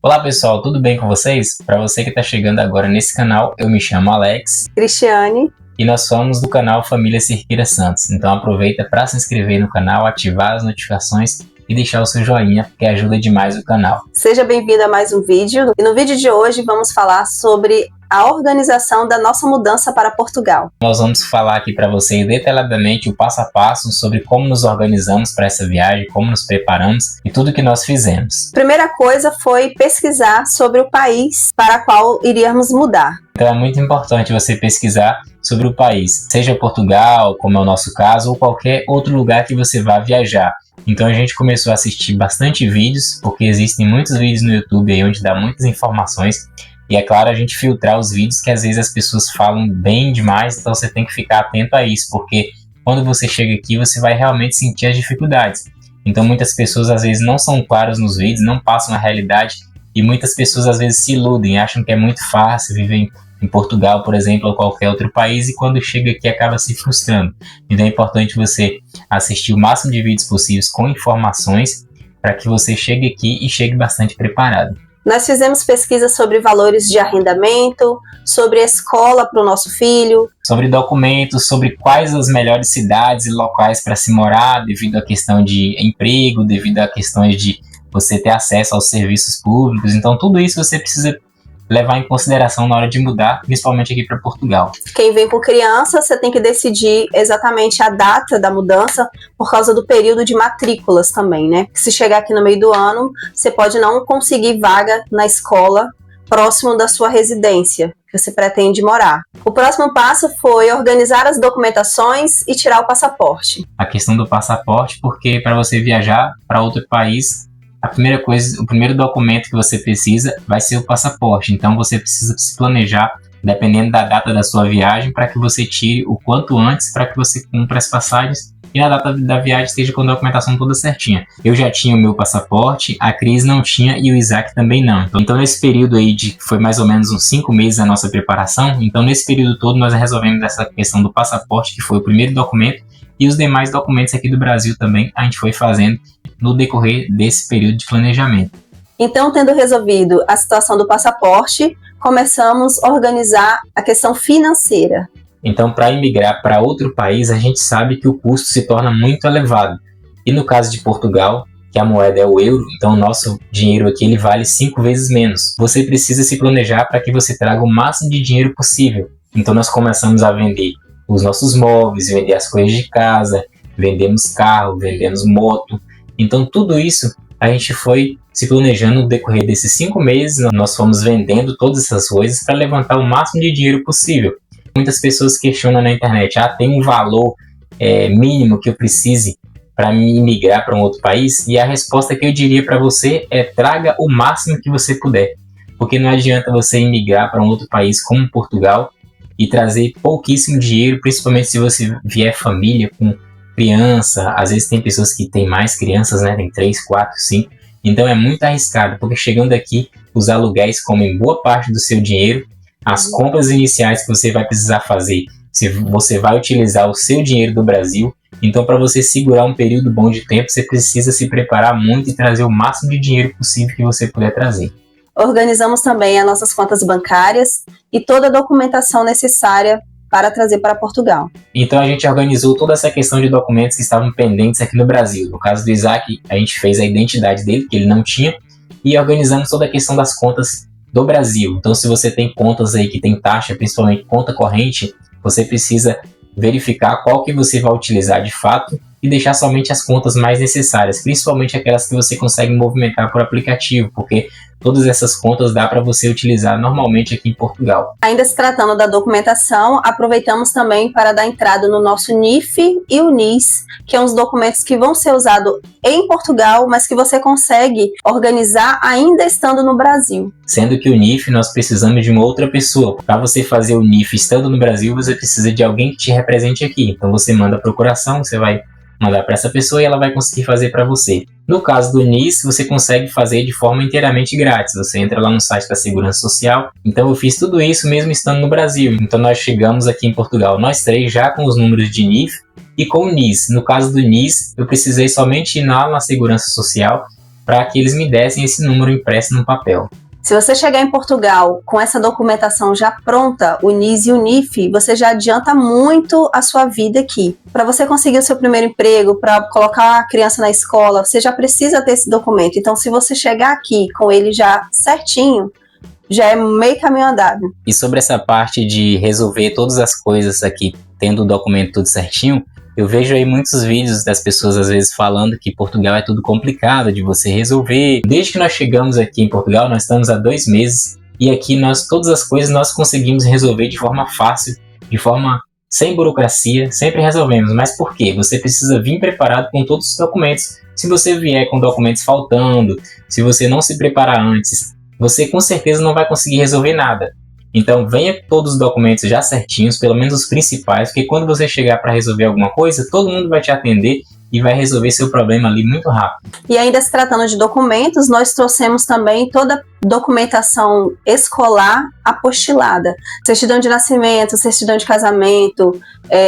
Olá pessoal, tudo bem com vocês? Para você que está chegando agora nesse canal, eu me chamo Alex, Cristiane, e nós somos do canal Família Cerqueira Santos. Então aproveita para se inscrever no canal, ativar as notificações e deixar o seu joinha, porque ajuda demais o canal. Seja bem-vindo a mais um vídeo. E no vídeo de hoje vamos falar sobre a organização da nossa mudança para Portugal. Nós vamos falar aqui para vocês detalhadamente o passo a passo sobre como nos organizamos para essa viagem, como nos preparamos e tudo que nós fizemos. Primeira coisa foi pesquisar sobre o país para qual iríamos mudar. Então é muito importante você pesquisar sobre o país, seja Portugal, como é o nosso caso, ou qualquer outro lugar que você vá viajar. Então a gente começou a assistir bastante vídeos, porque existem muitos vídeos no YouTube aí onde dá muitas informações. E é claro, a gente filtrar os vídeos que às vezes as pessoas falam bem demais, então você tem que ficar atento a isso, porque quando você chega aqui você vai realmente sentir as dificuldades. Então muitas pessoas às vezes não são claras nos vídeos, não passam a realidade, e muitas pessoas às vezes se iludem, acham que é muito fácil viver em Portugal, por exemplo, ou qualquer outro país, e quando chega aqui acaba se frustrando. Então é importante você assistir o máximo de vídeos possíveis com informações, para que você chegue aqui e chegue bastante preparado. Nós fizemos pesquisa sobre valores de arrendamento, sobre escola para o nosso filho, sobre documentos, sobre quais as melhores cidades e locais para se morar, devido à questão de emprego, devido a questões de você ter acesso aos serviços públicos. Então tudo isso você precisa levar em consideração na hora de mudar, principalmente aqui para Portugal. Quem vem com criança, você tem que decidir exatamente a data da mudança por causa do período de matrículas também, né? Se chegar aqui no meio do ano, você pode não conseguir vaga na escola próximo da sua residência que você pretende morar. O próximo passo foi organizar as documentações e tirar o passaporte. A questão do passaporte, porque para você viajar para outro país, a primeira coisa, o primeiro documento que você precisa vai ser o passaporte. Então você precisa se planejar, dependendo da data da sua viagem, para que você tire o quanto antes, para que você cumpra as passagens e na data da viagem esteja com a documentação toda certinha. Eu já tinha o meu passaporte, a Cris não tinha e o Isaac também não. Então nesse período aí que foi mais ou menos uns 5 meses a nossa preparação, então nesse período todo nós resolvemos essa questão do passaporte, que foi o primeiro documento, e os demais documentos aqui do Brasil também a gente foi fazendo no decorrer desse período de planejamento. Então, tendo resolvido a situação do passaporte, começamos a organizar a questão financeira. Então, para imigrar para outro país, a gente sabe que o custo se torna muito elevado. E no caso de Portugal, que a moeda é o euro, então o nosso dinheiro aqui ele vale 5 vezes menos. Você precisa se planejar para que você traga o máximo de dinheiro possível. Então nós começamos a vender os nossos móveis, vender as coisas de casa, vendemos carro, vendemos moto. Então tudo isso a gente foi se planejando no decorrer desses 5 meses, nós fomos vendendo todas essas coisas para levantar o máximo de dinheiro possível. Muitas pessoas questionam na internet, tem um valor mínimo que eu precise para me migrar para um outro país? E a resposta que eu diria para você é: traga o máximo que você puder. Porque não adianta você migrar para um outro país como Portugal e trazer pouquíssimo dinheiro, principalmente se você vier família com criança. Às vezes tem pessoas que têm mais crianças, né? Tem 3, 4, 5. Então é muito arriscado, porque chegando aqui, os aluguéis comem boa parte do seu dinheiro. As compras iniciais que você vai precisar fazer, se você vai utilizar o seu dinheiro do Brasil. Então, para você segurar um período bom de tempo, você precisa se preparar muito e trazer o máximo de dinheiro possível que você puder trazer. Organizamos também as nossas contas bancárias e toda a documentação necessária para trazer para Portugal. Então a gente organizou toda essa questão de documentos que estavam pendentes aqui no Brasil. No caso do Isaac, a gente fez a identidade dele, que ele não tinha, e organizamos toda a questão das contas do Brasil. Então se você tem contas aí que tem taxa, principalmente conta corrente, você precisa verificar qual que você vai utilizar de fato e deixar somente as contas mais necessárias, principalmente aquelas que você consegue movimentar por aplicativo, porque todas essas contas dá para você utilizar normalmente aqui em Portugal. Ainda se tratando da documentação, aproveitamos também para dar entrada no nosso NIF e o NIS, que são os documentos que vão ser usados em Portugal, mas que você consegue organizar ainda estando no Brasil. Sendo que o NIF nós precisamos de uma outra pessoa. Para você fazer o NIF estando no Brasil, você precisa de alguém que te represente aqui. Então você manda a procuração, você vai mandar para essa pessoa e ela vai conseguir fazer para você. No caso do NIS, você consegue fazer de forma inteiramente grátis. Você entra lá no site da Segurança Social. Então eu fiz tudo isso mesmo estando no Brasil. Então nós chegamos aqui em Portugal, nós três, já com os números de NIF e com o NIS. No caso do NIS, eu precisei somente ir lá na Segurança Social para que eles me dessem esse número impresso no papel. Se você chegar em Portugal com essa documentação já pronta, o NIS e o NIF, você já adianta muito a sua vida aqui. Para você conseguir o seu primeiro emprego, para colocar a criança na escola, você já precisa ter esse documento. Então, se você chegar aqui com ele já certinho, já é meio caminho andado. E sobre essa parte de resolver todas as coisas aqui, tendo o documento tudo certinho, eu vejo aí muitos vídeos das pessoas às vezes falando que Portugal é tudo complicado de você resolver. Desde que nós chegamos aqui em Portugal, nós estamos há 2 meses e aqui todas as coisas nós conseguimos resolver de forma fácil, de forma sem burocracia, sempre resolvemos. Mas por quê? Você precisa vir preparado com todos os documentos. Se você vier com documentos faltando, se você não se preparar antes, você com certeza não vai conseguir resolver nada. Então venha com todos os documentos já certinhos, pelo menos os principais, porque quando você chegar para resolver alguma coisa, todo mundo vai te atender e vai resolver seu problema ali muito rápido. E ainda se tratando de documentos, nós trouxemos também toda a documentação escolar apostilada. Certidão de nascimento, certidão de casamento,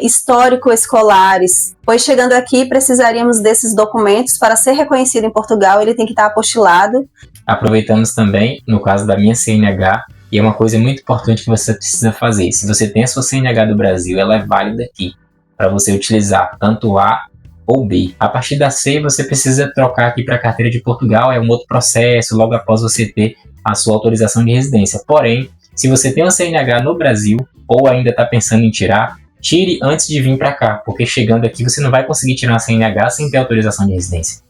histórico escolares. Pois chegando aqui, precisaríamos desses documentos para ser reconhecido em Portugal, ele tem que estar apostilado. Aproveitamos também, no caso da minha CNH, e é uma coisa muito importante que você precisa fazer. Se você tem a sua CNH do Brasil, ela é válida aqui, para você utilizar tanto A ou B. A partir da C, você precisa trocar aqui para a carteira de Portugal, é um outro processo, logo após você ter a sua autorização de residência. Porém, se você tem uma CNH no Brasil, ou ainda está pensando em tirar, tire antes de vir para cá, porque chegando aqui você não vai conseguir tirar uma CNH sem ter autorização de residência.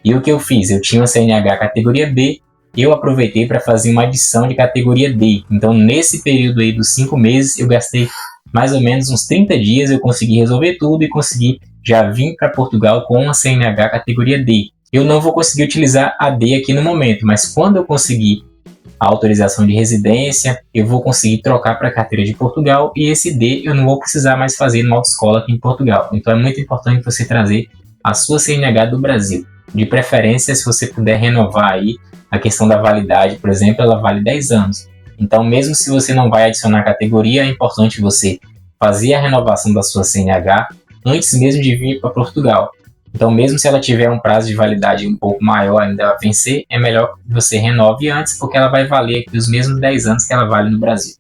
E o que eu fiz? Eu tinha uma CNH categoria B, eu aproveitei para fazer uma adição de categoria D. Então, nesse período aí dos 5 meses, eu gastei mais ou menos uns 30 dias, eu consegui resolver tudo e consegui já vir para Portugal com uma CNH categoria D. Eu não vou conseguir utilizar a D aqui no momento, mas quando eu conseguir a autorização de residência, eu vou conseguir trocar para a carteira de Portugal e esse D eu não vou precisar mais fazer numa autoescola aqui em Portugal. Então, é muito importante você trazer a sua CNH do Brasil. De preferência, se você puder renovar aí, a questão da validade, por exemplo, ela vale 10 anos. Então, mesmo se você não vai adicionar categoria, é importante você fazer a renovação da sua CNH antes mesmo de vir para Portugal. Então, mesmo se ela tiver um prazo de validade um pouco maior ainda a vencer, é melhor que você renove antes, porque ela vai valer aqui os mesmos 10 anos que ela vale no Brasil.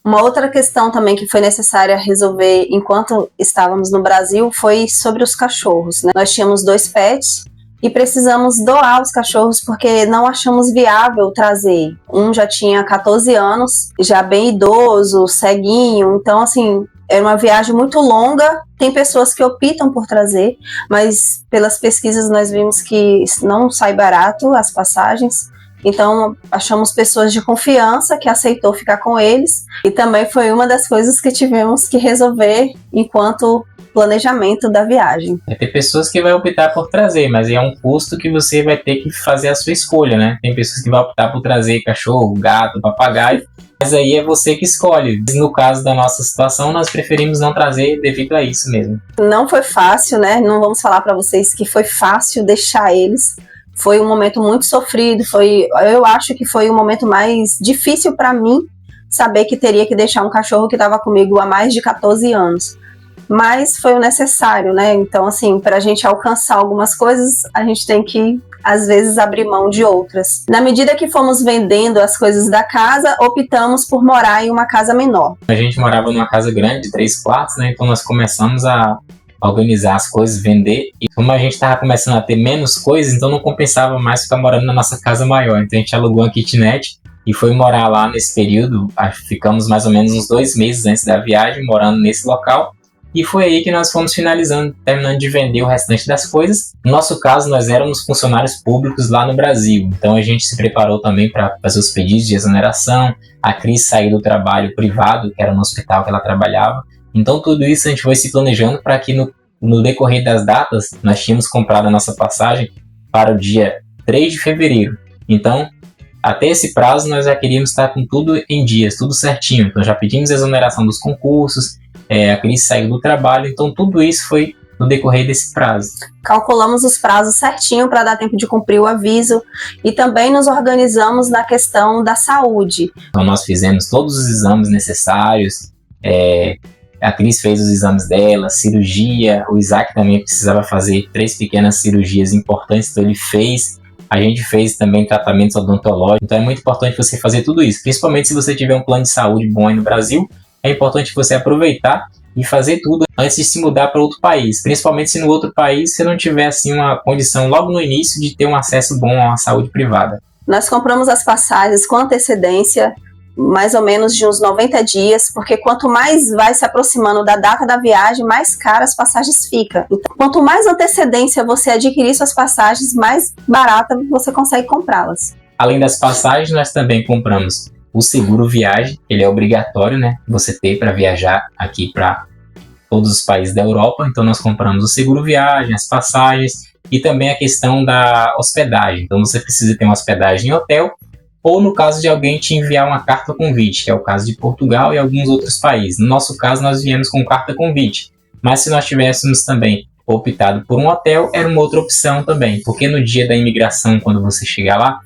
Uma outra questão também que foi necessária resolver enquanto estávamos no Brasil foi sobre os cachorros, né? Nós tínhamos 2 pets, e precisamos doar os cachorros porque não achamos viável trazer. Um já tinha 14 anos, já bem idoso, ceguinho, então assim, era uma viagem muito longa. Tem pessoas que optam por trazer, mas pelas pesquisas nós vimos que não sai barato as passagens. Então achamos pessoas de confiança que aceitou ficar com eles, e também foi uma das coisas que tivemos que resolver enquanto planejamento da viagem. Vai ter pessoas que vão optar por trazer, mas é um custo que você vai ter que fazer a sua escolha, né? Tem pessoas que vão optar por trazer cachorro, gato, papagaio, mas aí é você que escolhe. No caso da nossa situação, nós preferimos não trazer devido a isso mesmo. Não foi fácil, né? Não vamos falar para vocês que foi fácil deixar eles. Foi um momento muito sofrido, eu acho que foi o momento mais difícil para mim, saber que teria que deixar um cachorro que estava comigo há mais de 14 anos. Mas foi o necessário, né? Então, assim, para a gente alcançar algumas coisas, a gente tem que, às vezes, abrir mão de outras. Na medida que fomos vendendo as coisas da casa, optamos por morar em uma casa menor. A gente morava numa casa grande, de 3 quartos, né? Então nós começamos a organizar as coisas, vender. E como a gente estava começando a ter menos coisas, então não compensava mais ficar morando na nossa casa maior. Então a gente alugou uma kitnet e foi morar lá nesse período. Ficamos mais ou menos uns 2 meses antes da viagem, morando nesse local. E foi aí que nós fomos finalizando, terminando de vender o restante das coisas. No nosso caso, nós éramos funcionários públicos lá no Brasil. Então a gente se preparou também para fazer os pedidos de exoneração. A Cris saiu do trabalho privado, que era no hospital que ela trabalhava. Então tudo isso a gente foi se planejando para que no decorrer das datas, nós tínhamos comprado a nossa passagem para o dia 3 de fevereiro. Então, até esse prazo, nós já queríamos estar com tudo em dias, tudo certinho. Então já pedimos a exoneração dos concursos, a Cris saiu do trabalho, então tudo isso foi no decorrer desse prazo. Calculamos os prazos certinho para dar tempo de cumprir o aviso e também nos organizamos na questão da saúde. Então nós fizemos todos os exames necessários, a Cris fez os exames dela, cirurgia, o Isaac também precisava fazer 3 pequenas cirurgias importantes, então ele fez. A gente fez também tratamentos odontológicos, então é muito importante você fazer tudo isso, principalmente se você tiver um plano de saúde bom aí no Brasil. É importante você aproveitar e fazer tudo antes de se mudar para outro país, principalmente se no outro país você não tiver assim uma condição logo no início de ter um acesso bom a uma saúde privada. Nós compramos as passagens com antecedência, mais ou menos de uns 90 dias, porque quanto mais vai se aproximando da data da viagem, mais caras as passagens ficam. Então, quanto mais antecedência você adquirir suas passagens, mais barata você consegue comprá-las. Além das passagens, nós também compramos o seguro viagem. Ele é obrigatório, né, você ter para viajar aqui para todos os países da Europa. Então nós compramos o seguro viagem, as passagens e também a questão da hospedagem. Então você precisa ter uma hospedagem em hotel, ou no caso de alguém te enviar uma carta convite, que é o caso de Portugal e alguns outros países. No nosso caso, nós viemos com carta convite, mas se nós tivéssemos também optado por um hotel, era uma outra opção também, porque no dia da imigração, quando você chegar lá,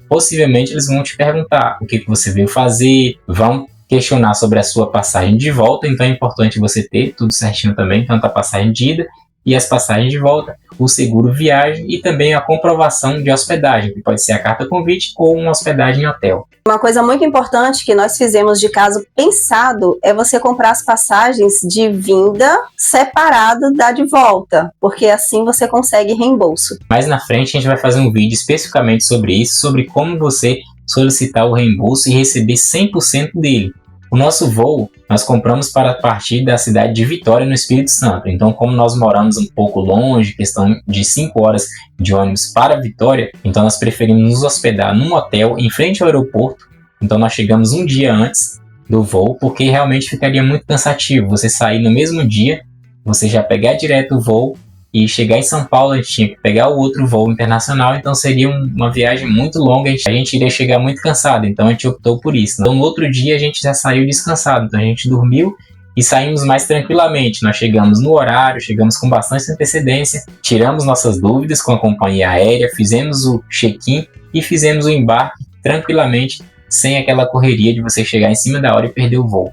possivelmente eles vão te perguntar o que você veio fazer, vão questionar sobre a sua passagem de volta, então é importante você ter tudo certinho também, tanto a passagem de ida e as passagens de volta, o seguro viagem e também a comprovação de hospedagem, que pode ser a carta convite ou uma hospedagem em hotel. Uma coisa muito importante que nós fizemos de caso pensado é você comprar as passagens de vinda separado da de volta, porque assim você consegue reembolso. Mais na frente a gente vai fazer um vídeo especificamente sobre isso, sobre como você solicitar o reembolso e receber 100% dele. O nosso voo, nós compramos para partir da cidade de Vitória, no Espírito Santo. Então, como nós moramos um pouco longe, questão de 5 horas de ônibus para Vitória, então nós preferimos nos hospedar num hotel em frente ao aeroporto. Então, nós chegamos um dia antes do voo, porque realmente ficaria muito cansativo você sair no mesmo dia, você já pegar direto o voo e chegar em São Paulo. A gente tinha que pegar o outro voo internacional, então seria uma viagem muito longa, a gente iria chegar muito cansado, então a gente optou por isso. Então no outro dia a gente já saiu descansado, então a gente dormiu e saímos mais tranquilamente. Nós chegamos no horário, chegamos com bastante antecedência, tiramos nossas dúvidas com a companhia aérea, fizemos o check-in e fizemos o embarque tranquilamente, sem aquela correria de você chegar em cima da hora e perder o voo.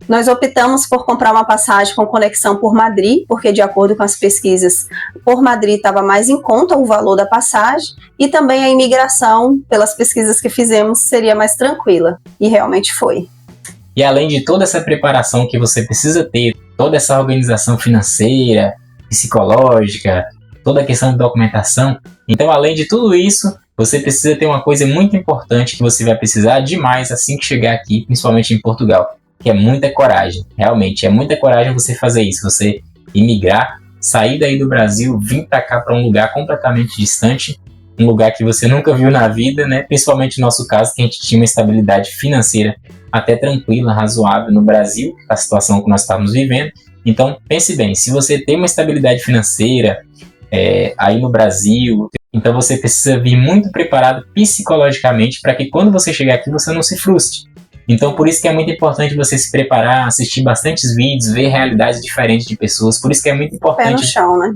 Nós optamos por comprar uma passagem com conexão por Madrid, porque de acordo com as pesquisas, por Madrid estava mais em conta o valor da passagem, e também a imigração, pelas pesquisas que fizemos, seria mais tranquila, e realmente foi. E além de toda essa preparação que você precisa ter, toda essa organização financeira, psicológica, toda a questão de documentação, então além de tudo isso, você precisa ter uma coisa muito importante que você vai precisar demais assim que chegar aqui, principalmente em Portugal, que é muita coragem. Realmente, é muita coragem você fazer isso, você imigrar, sair daí do Brasil, vir para cá, para um lugar completamente distante, um lugar que você nunca viu na vida, né? Principalmente no nosso caso, que a gente tinha uma estabilidade financeira até tranquila, razoável no Brasil, a situação que nós estávamos vivendo. Então, pense bem, se você tem uma estabilidade financeira aí no Brasil, então você precisa vir muito preparado psicologicamente para que quando você chegar aqui você não se frustre. Então, por isso que é muito importante você se preparar, assistir bastantes vídeos, ver realidades diferentes de pessoas. Por isso que é muito importante... Pé no chão, né?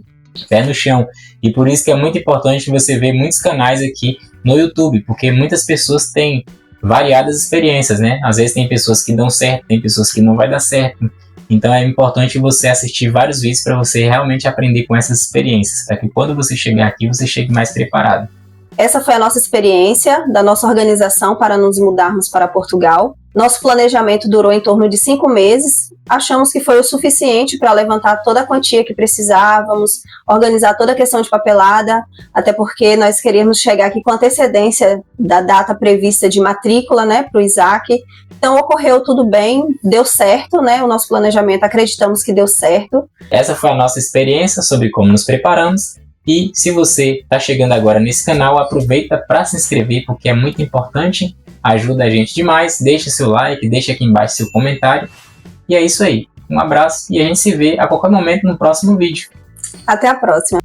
Pé no chão. E por isso que é muito importante você ver muitos canais aqui no YouTube, porque muitas pessoas têm variadas experiências, né? Às vezes tem pessoas que dão certo, tem pessoas que não vai dar certo. Então é importante você assistir vários vídeos para você realmente aprender com essas experiências, para que quando você chegar aqui, você chegue mais preparado. Essa foi a nossa experiência da nossa organização para nos mudarmos para Portugal. Nosso planejamento durou em torno de 5 meses. Achamos que foi o suficiente para levantar toda a quantia que precisávamos, organizar toda a questão de papelada, até porque nós queríamos chegar aqui com antecedência da data prevista de matrícula, né, para o Isaac. Então ocorreu tudo bem, deu certo, né, o nosso planejamento, acreditamos que deu certo. Essa foi a nossa experiência sobre como nos preparamos. E se você está chegando agora nesse canal, aproveita para se inscrever, porque é muito importante, ajuda a gente demais. Deixa seu like, deixa aqui embaixo seu comentário. E é isso aí. Um abraço e a gente se vê a qualquer momento no próximo vídeo. Até a próxima.